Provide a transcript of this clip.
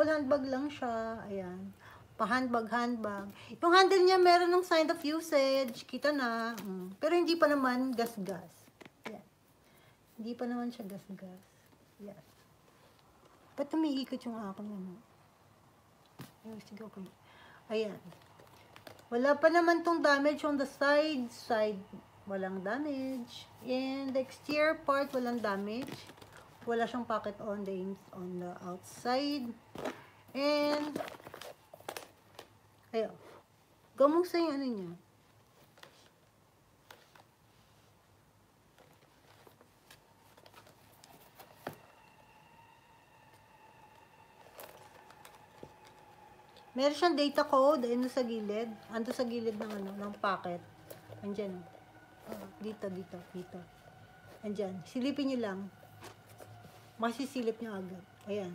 Double handbag lang siya. Ayan. Pa-handbag. Yung handle niya meron ng sign of usage. Kita na. Pero hindi pa naman gas-gas. Ayan. Hindi pa naman siya gas-gas. Ayan. Ba't umiikot yung akin? Ano? Sige, okay. Ayan. Wala pa naman tong damage on the side. Walang damage. And the exterior part, walang damage. Wala siyang pocket on the outside. And ayun. Gamusta yung ano niya. Meron siyang data code ando sa gilid. Ando sa gilid ng ano, ng pocket. Andiyan. Dito. Andiyan. Silipin niyo lang. Masisilip niyo agad. Ayan.